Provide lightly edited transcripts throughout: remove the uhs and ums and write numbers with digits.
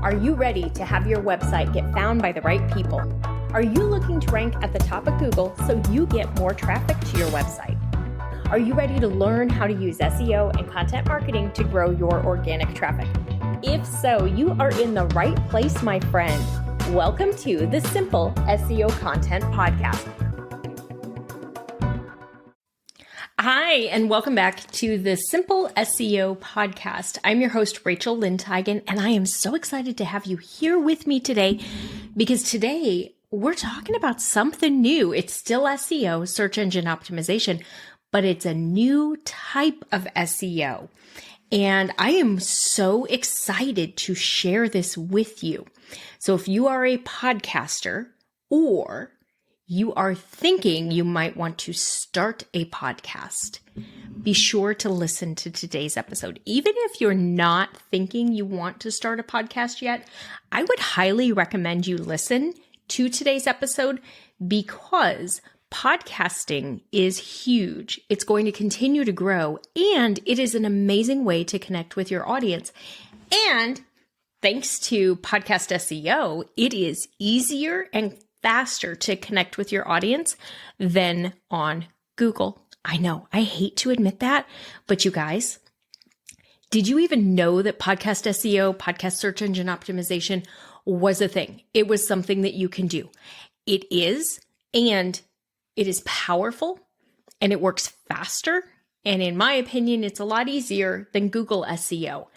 Are you ready to have your website get found by the right people? Are you looking to rank at the top of Google so you get more traffic to your website? Are you ready to learn how to use SEO and content marketing to grow your organic traffic? If so, you are in the right place, my friend. Welcome to the Simple SEO Content Podcast. Hi, and welcome back to the Simple SEO Podcast. I'm your host, Rachel Lindhagen, and I am so excited to have you here with me today because today we're talking about something new. It's still SEO, search engine optimization, but it's a new type of SEO. And I am so excited to share this with you. So if you are a podcaster or you are thinking you might want to start a podcast, be sure to listen to today's episode. Even if you're not thinking you want to start a podcast yet, I would highly recommend you listen to today's episode because podcasting is huge. It's going to continue to grow, and it is an amazing way to connect with your audience. And thanks to podcast SEO, it is easier and faster to connect with your audience than on Google. I know, I hate to admit that, but you guys, did you even know that podcast SEO, podcast search engine optimization, was a thing? It was something that you can do. It is, and it is powerful, and it works faster. And in my opinion, it's a lot easier than Google SEO.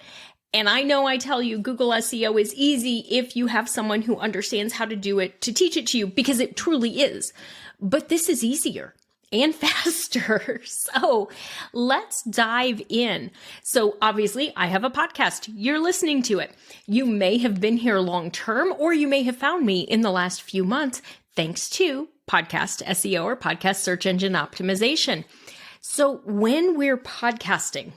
And I know I tell you Google SEO is easy if you have someone who understands how to do it to teach it to you, because it truly is. But this is easier and faster. So let's dive in. So obviously I have a podcast. You're listening to it. You may have been here long term, or you may have found me in the last few months thanks to podcast SEO or podcast search engine optimization. So when we're podcasting,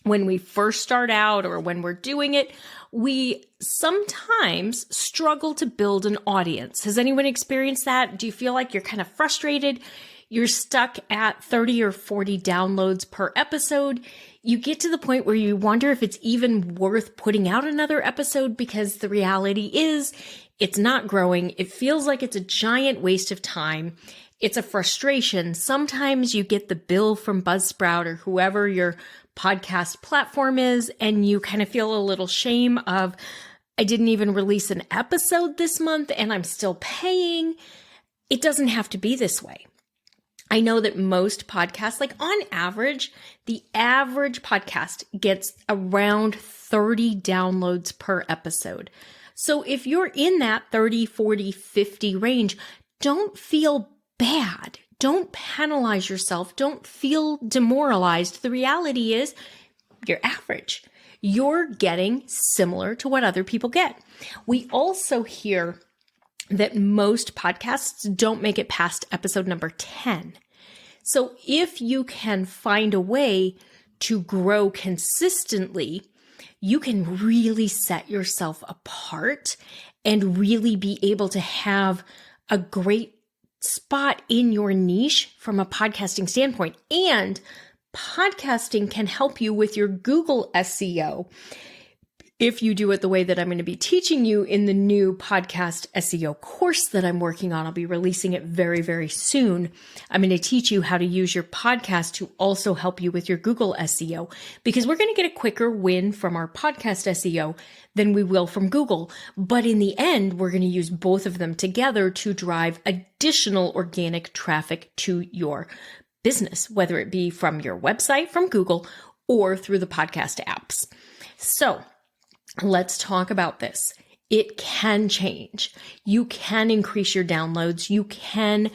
when we first start out or when we're doing it, we sometimes struggle to build an audience. Has anyone experienced that? Do you feel like you're kind of frustrated? You're stuck at 30 or 40 downloads per episode. You get to the point where you wonder if it's even worth putting out another episode because the reality is it's not growing. It feels like it's a giant waste of time. It's a frustration. Sometimes you get the bill from Buzzsprout or whoever your podcast platform is, and you kind of feel a little shame of, I didn't even release an episode this month and I'm still paying. It doesn't have to be this way. I know that most podcasts, like on average, the average podcast gets around 30 downloads per episode. So if you're in that 30, 40, 50 range, don't feel bad. Don't penalize yourself. Don't feel demoralized. The reality is you're average. You're getting similar to what other people get. We also hear that most podcasts don't make it past episode number 10. So if you can find a way to grow consistently, you can really set yourself apart and really be able to have a great spot in your niche from a podcasting standpoint. And podcasting can help you with your Google SEO if you do it the way that I'm going to be teaching you in the new podcast SEO course that I'm working on. I'll be releasing it very, very soon. I'm going to teach you how to use your podcast to also help you with your Google SEO, because we're going to get a quicker win from our podcast SEO than we will from Google. But in the end, we're going to use both of them together to drive additional organic traffic to your business, whether it be from your website, from Google, or through the podcast apps. So let's talk about this. It can change. You can increase your downloads. You can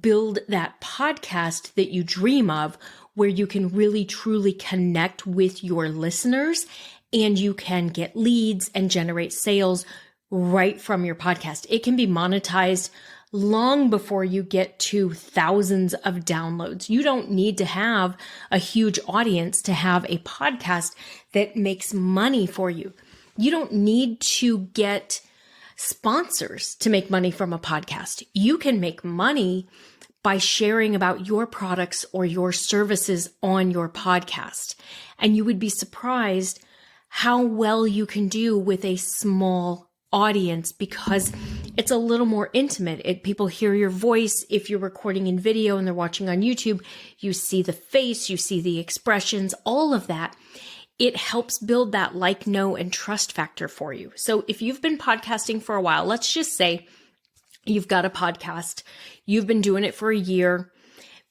build that podcast that you dream of, where you can really truly connect with your listeners, and you can get leads and generate sales right from your podcast. It can be monetized long before you get to thousands of downloads. You don't need to have a huge audience to have a podcast that makes money for you. You don't need to get sponsors to make money from a podcast. You can make money by sharing about your products or your services on your podcast. And you would be surprised how well you can do with a small audience because it's a little more intimate. People hear your voice. If you're recording in video and they're watching on YouTube, you see the face, you see the expressions, all of that. It helps build that like, know, and trust factor for you. So if you've been podcasting for a while, let's just say you've got a podcast, you've been doing it for a year.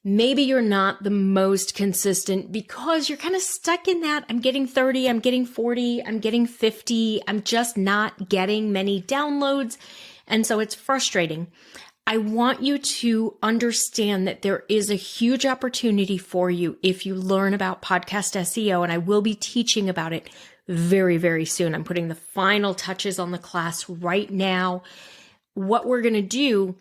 Maybe you're not the most consistent because you're kind of stuck in that. I'm getting 30, I'm getting 40, I'm getting 50. I'm just not getting many downloads. And so it's frustrating. I want you to understand that there is a huge opportunity for you if you learn about podcast SEO, and I will be teaching about it very, very soon. I'm putting the final touches on the class right now. What we're going to do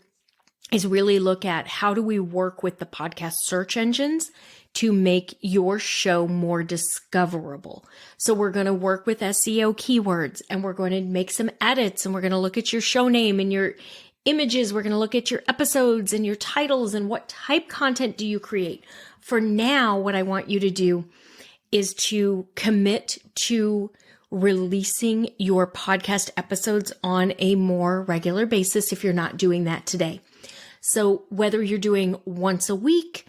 is really look at how do we work with the podcast search engines to make your show more discoverable. So we're going to work with SEO keywords, and we're going to make some edits, and we're going to look at your show name and your images. We're going to look at your episodes and your titles and what type content do you create. For now, what I want you to do is to commit to releasing your podcast episodes on a more regular basis if you're not doing that today. So whether you're doing once a week,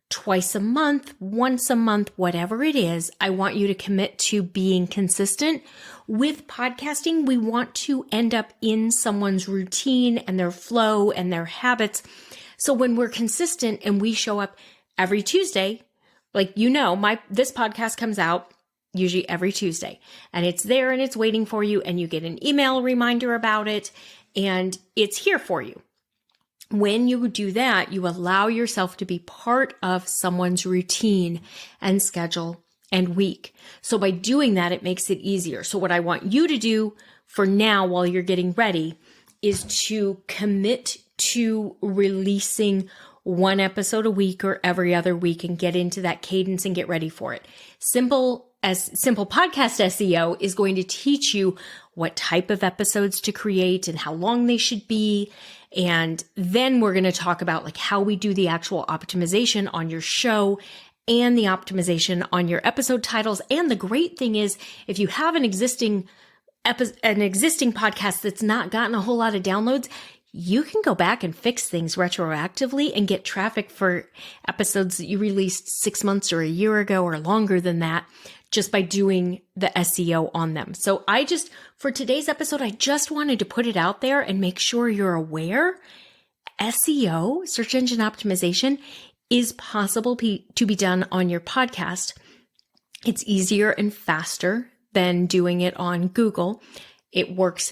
twice a month, once a month, whatever it is, I want you to commit to being consistent. With podcasting, we want to end up in someone's routine and their flow and their habits. So when we're consistent and we show up every Tuesday, like this podcast comes out usually every Tuesday, and it's there and it's waiting for you, and you get an email reminder about it, and it's here for you. When you do that, you allow yourself to be part of someone's routine and schedule and week. So by doing that, it makes it easier. So what I want you to do for now while you're getting ready is to commit to releasing one episode a week or every other week and get into that cadence and get ready for it. Simple podcast SEO is going to teach you what type of episodes to create and how long they should be. And then we're going to talk about like how we do the actual optimization on your show and the optimization on your episode titles. And the great thing is, if you have an existing podcast that's not gotten a whole lot of downloads, you can go back and fix things retroactively and get traffic for episodes that you released 6 months or a year ago or longer than that, just by doing the SEO on them. So for today's episode, I just wanted to put it out there and make sure you're aware. SEO, search engine optimization, is possible to be done on your podcast. It's easier and faster than doing it on Google. It works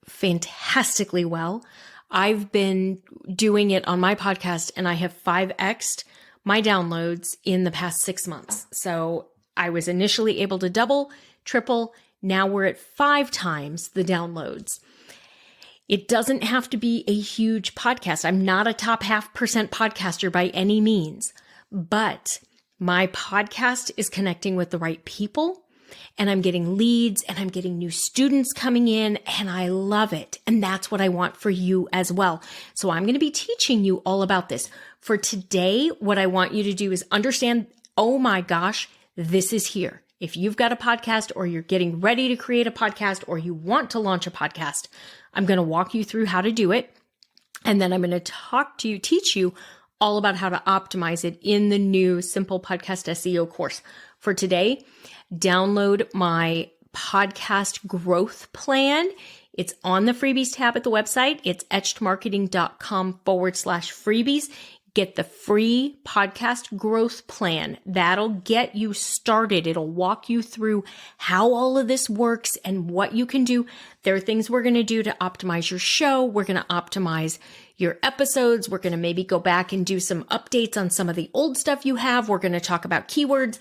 fantastically well. I've been doing it on my podcast, and I have 5x'd my downloads in the past 6 months. So I was initially able to double, triple. Now we're at 5 times the downloads. It doesn't have to be a huge podcast. I'm not a top 0.5% podcaster by any means, but my podcast is connecting with the right people, and I'm getting leads, and I'm getting new students coming in, and I love it. And that's what I want for you as well. So I'm going to be teaching you all about this. For today, what I want you to do is understand, oh my gosh, this is here. If you've got a podcast, or you're getting ready to create a podcast, or you want to launch a podcast, I'm going to walk you through how to do it. And then I'm going to teach you all about how to optimize it in the new Simple Podcast SEO course. For today, download my podcast growth plan. It's on the freebies tab at the website. It's etchedmarketing.com/freebies. Get the free podcast growth plan. That'll get you started. It'll walk you through how all of this works and what you can do. There are things we're going to do to optimize your show. We're going to optimize your episodes. We're going to maybe go back and do some updates on some of the old stuff you have. We're going to talk about keywords.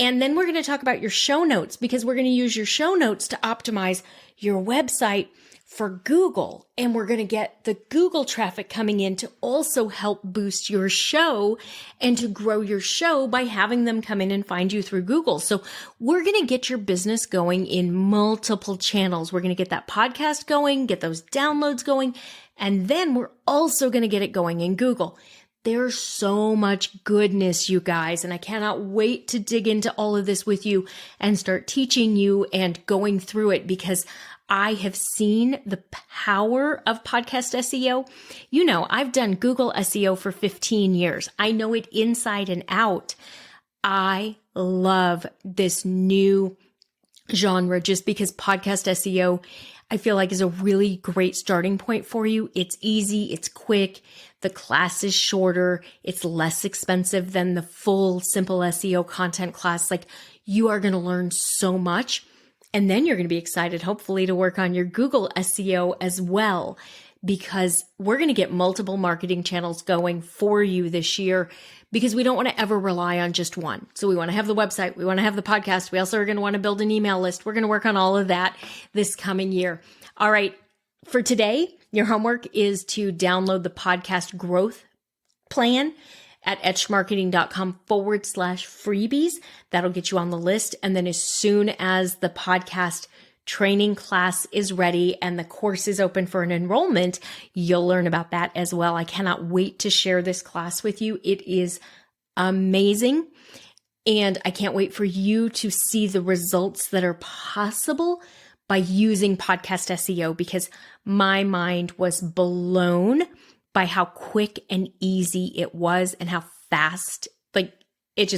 And then we're going to talk about your show notes, because we're going to use your show notes to optimize your website for Google. And we're going to get the Google traffic coming in to also help boost your show and to grow your show by having them come in and find you through Google. So we're going to get your business going in multiple channels. We're going to get that podcast going, get those downloads going, and then we're also going to get it going in Google. There's so much goodness, you guys, and I cannot wait to dig into all of this with you and start teaching you and going through it because I have seen the power of podcast SEO. You know, I've done Google SEO for 15 years. I know it inside and out. I love this new genre just because podcast SEO, I feel like, is a really great starting point for you. It's easy. It's quick. The class is shorter. It's less expensive than the full simple SEO content class. Like, you are going to learn so much. And then you're going to be excited, hopefully, to work on your Google SEO as well, because we're going to get multiple marketing channels going for you this year because we don't want to ever rely on just one. So we want to have the website. We want to have the podcast. We also are going to want to build an email list. We're going to work on all of that this coming year. All right. For today, your homework is to download the podcast growth plan at etchedmarketing.com/freebies. That'll get you on the list. And then as soon as the podcast training class is ready and the course is open for an enrollment, you'll learn about that as well. I cannot wait to share this class with you. It is amazing. And I can't wait for you to see the results that are possible by using podcast SEO, because my mind was blown by how quick and easy it was and how fast,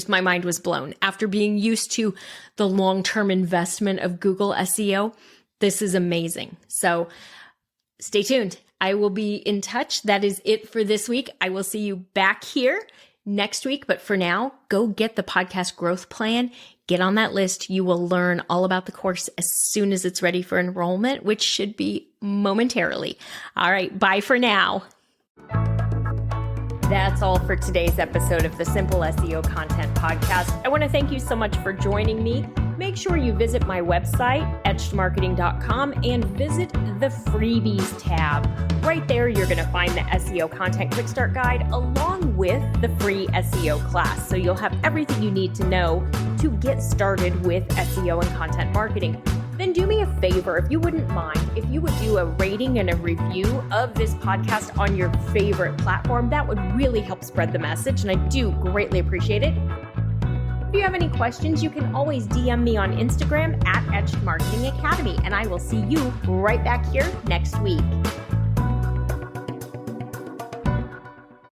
my mind was blown. After being used to the long-term investment of Google SEO, this is amazing. So stay tuned. I will be in touch. That is it for this week. I will see you back here next week. But for now, go get the podcast growth plan. Get on that list. You will learn all about the course as soon as it's ready for enrollment, which should be momentarily. All right. Bye for now. That's all for today's episode of the Simple SEO Content Podcast. I want to thank you so much for joining me. Make sure you visit my website, etchedmarketing.com, and visit the freebies tab. Right there, you're going to find the SEO Content Quick Start Guide along with the free SEO class. So you'll have everything you need to know to get started with SEO and content marketing. Then do me a favor, if you wouldn't mind, if you would do a rating and a review of this podcast on your favorite platform. That would really help spread the message, and I do greatly appreciate it. If you have any questions, you can always DM me on Instagram at Etched Marketing Academy, and I will see you right back here next week.